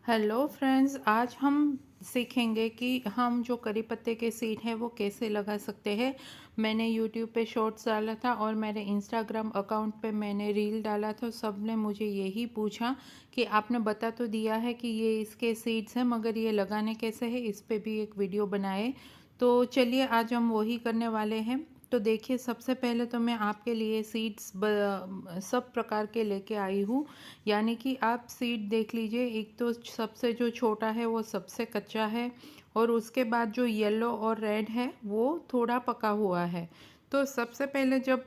Hello friends, आज हम सीखेंगे कि हम जो करी पत्ते के सीड हैं वो कैसे लगा सकते हैं। मैंने यूट्यूब पे शॉर्ट्स डाला था और मेरे इंस्टाग्राम अकाउंट पे मैंने रील डाला था। सब ने मुझे यही पूछा कि आपने बता तो दिया है कि ये इसके सीड्स हैं, मगर ये लगाने कैसे हैं, इस पे भी एक वीडियो बनाए। तो चलिए आज हम वही करने वाले हैं। तो देखिए, सबसे पहले तो मैं आपके लिए सीड्स सब प्रकार के लेके आई हूँ। यानी कि आप सीड देख लीजिए, एक तो सबसे जो छोटा है वो सबसे कच्चा है, और उसके बाद जो येलो और रेड है वो थोड़ा पका हुआ है। तो सबसे पहले जब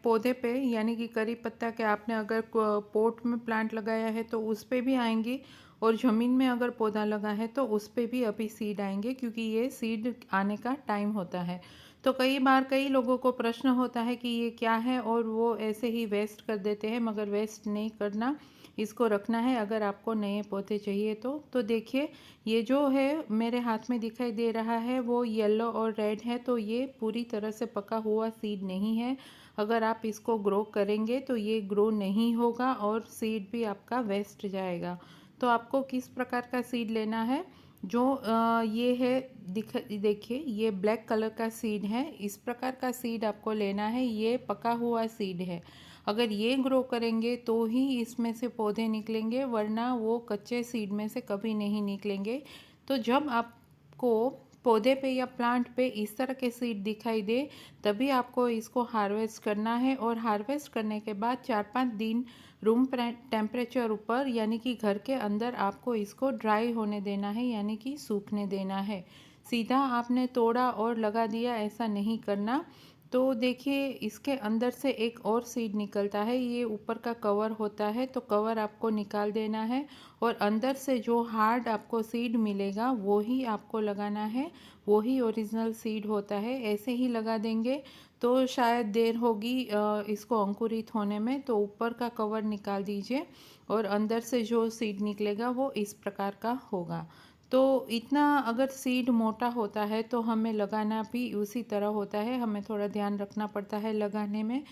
पौधे पे यानी कि करी पत्ता के आपने अगर पोट में प्लांट लगाया है तो उस पे भी आएंगी, और ज़मीन में अगर पौधा लगा है तो उस पे भी अभी सीड आएंगे, क्योंकि ये सीड आने का टाइम होता है। तो कई बार कई लोगों को प्रश्न होता है कि ये क्या है, और वो ऐसे ही वेस्ट कर देते हैं, मगर वेस्ट नहीं करना, इसको रखना है अगर आपको नए पौधे चाहिए तो देखिए, ये जो है मेरे हाथ में दिखाई दे रहा है वो येलो और रेड है, तो ये पूरी तरह से पका हुआ सीड नहीं है। अगर आप इसको ग्रो करेंगे तो ये ग्रो नहीं होगा और सीड भी आपका वेस्ट जाएगा। तो आपको किस प्रकार का सीड लेना है, जो ये है, देखिए ये ब्लैक कलर का सीड है, इस प्रकार का सीड आपको लेना है। ये पका हुआ सीड है। अगर ये ग्रो करेंगे तो ही इसमें से पौधे निकलेंगे, वरना वो कच्चे सीड में से कभी नहीं निकलेंगे। तो जब आपको पौधे पे या प्लांट पे इस तरह के सीड दिखाई दे, तभी आपको इसको हार्वेस्ट करना है। और हार्वेस्ट करने के बाद 4-5 दिन रूम टेम्परेचर ऊपर यानी कि घर के अंदर आपको इसको ड्राई होने देना है, यानी कि सूखने देना है। सीधा आपने तोड़ा और लगा दिया, ऐसा नहीं करना। तो देखिए, इसके अंदर से एक और सीड निकलता है, ये ऊपर का कवर होता है, तो कवर आपको निकाल देना है, और अंदर से जो हार्ड आपको सीड मिलेगा वो ही आपको लगाना है। वो ही ओरिजिनल सीड होता है। ऐसे ही लगा देंगे तो शायद देर होगी इसको अंकुरित होने में, तो ऊपर का कवर निकाल दीजिए, और अंदर से जो सीड निकलेगा वो इस प्रकार का होगा। तो इतना अगर सीड मोटा होता है तो हमें लगाना भी उसी तरह होता है, हमें थोड़ा ध्यान रखना पड़ता है लगाने में।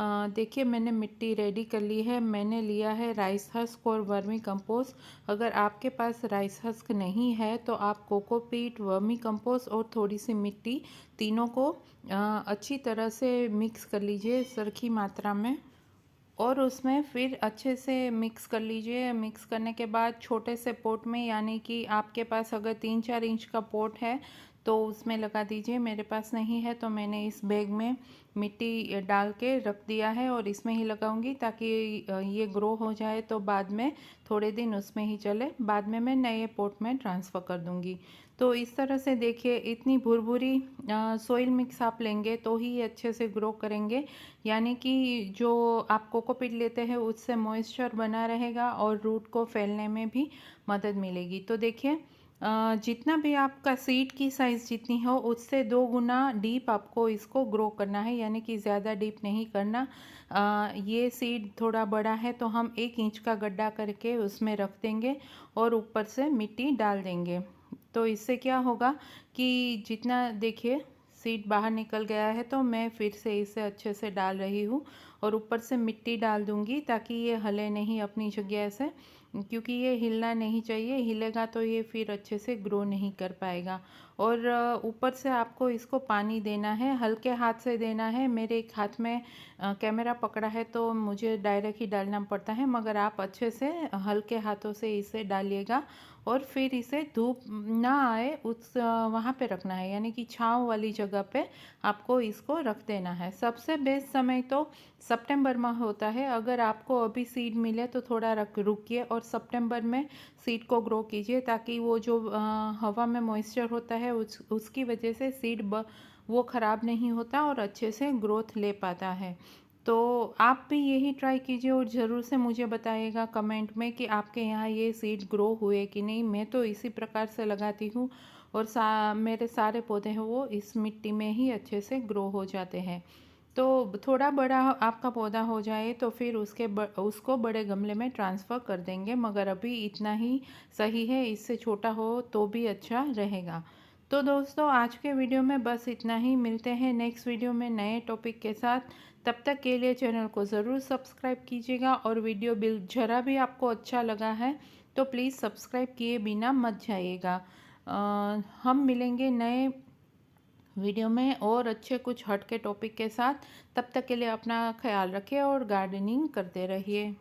देखिए, मैंने मिट्टी रेडी कर ली है। मैंने लिया है राइस हस्क और वर्मी कंपोस्ट। अगर आपके पास राइस हस्क नहीं है तो आप कोकोपीट, वर्मी कंपोस्ट और थोड़ी सी मिट्टी, तीनों को अच्छी तरह से मिक्स कर लीजिए सरखी मात्रा में, और उसमें फिर अच्छे से मिक्स कर लीजिए। मिक्स करने के बाद छोटे से पॉट में, यानी कि आपके पास अगर 3-4 इंच का पॉट है तो उसमें लगा दीजिए। मेरे पास नहीं है तो मैंने इस बैग में मिट्टी डाल के रख दिया है और इसमें ही लगाऊंगी, ताकि ये ग्रो हो जाए तो बाद में थोड़े दिन उसमें ही चले, बाद में मैं नए पॉट में ट्रांसफ़र कर दूंगी। तो इस तरह से देखिए, इतनी भुरभुरी सोइल मिक्स आप लेंगे तो ही ये अच्छे से ग्रो करेंगे। यानी कि जो आप कोकोपीट लेते हैं उससे मॉइस्चर बना रहेगा और रूट को फैलने में भी मदद मिलेगी। तो देखिए, जितना भी आपका सीड की साइज़ जितनी हो उससे 2 गुना डीप आपको इसको ग्रो करना है, यानी कि ज़्यादा डीप नहीं करना। ये सीड थोड़ा बड़ा है तो हम 1 इंच का गड्ढा करके उसमें रख देंगे और ऊपर से मिट्टी डाल देंगे। तो इससे क्या होगा कि जितना, देखिए, सीड बाहर निकल गया है तो मैं फिर से इसे अच्छे से डाल रही हूँ, और ऊपर से मिट्टी डाल दूँगी ताकि ये हिले नहीं अपनी जगह से, क्योंकि ये हिलना नहीं चाहिए। हिलेगा तो ये फिर अच्छे से ग्रो नहीं कर पाएगा। और ऊपर से आपको इसको पानी देना है, हल्के हाथ से देना है। मेरे एक हाथ में कैमरा पकड़ा है तो मुझे डायरेक्ट ही डालना पड़ता है, मगर आप अच्छे से हल्के हाथों से इसे डालिएगा। और फिर इसे धूप ना आए उस वहाँ पे रखना है, यानी कि छाँव वाली जगह पे आपको इसको रख देना है। सबसे बेस्ट समय तो सितंबर में होता है। अगर आपको अभी सीड मिले तो थोड़ा रुकिए और सितंबर में सीड को ग्रो कीजिए, ताकि वो जो हवा में मॉइस्चर होता है उसकी वजह से सीड वो ख़राब नहीं होता और अच्छे से ग्रोथ ले पाता है। तो आप भी यही ट्राई कीजिए और ज़रूर से मुझे बताइएगा कमेंट में कि आपके यहाँ ये सीड ग्रो हुए कि नहीं। मैं तो इसी प्रकार से लगाती हूँ, और मेरे सारे पौधे हैं वो इस मिट्टी में ही अच्छे से ग्रो हो जाते हैं। तो थोड़ा बड़ा आपका पौधा हो जाए तो फिर उसको बड़े गमले में ट्रांसफ़र कर देंगे, मगर अभी इतना ही सही है, इससे छोटा हो तो भी अच्छा रहेगा। तो दोस्तों, आज के वीडियो में बस इतना ही। मिलते हैं नेक्स्ट वीडियो में नए टॉपिक के साथ। तब तक के लिए चैनल को ज़रूर सब्सक्राइब कीजिएगा, और वीडियो बिल ज़रा भी आपको अच्छा लगा है तो प्लीज़ सब्सक्राइब किए बिना मत जाइएगा। हम मिलेंगे नए वीडियो में और अच्छे कुछ हट के टॉपिक के साथ। तब तक के लिए अपना ख्याल रखिए और गार्डनिंग करते रहिए।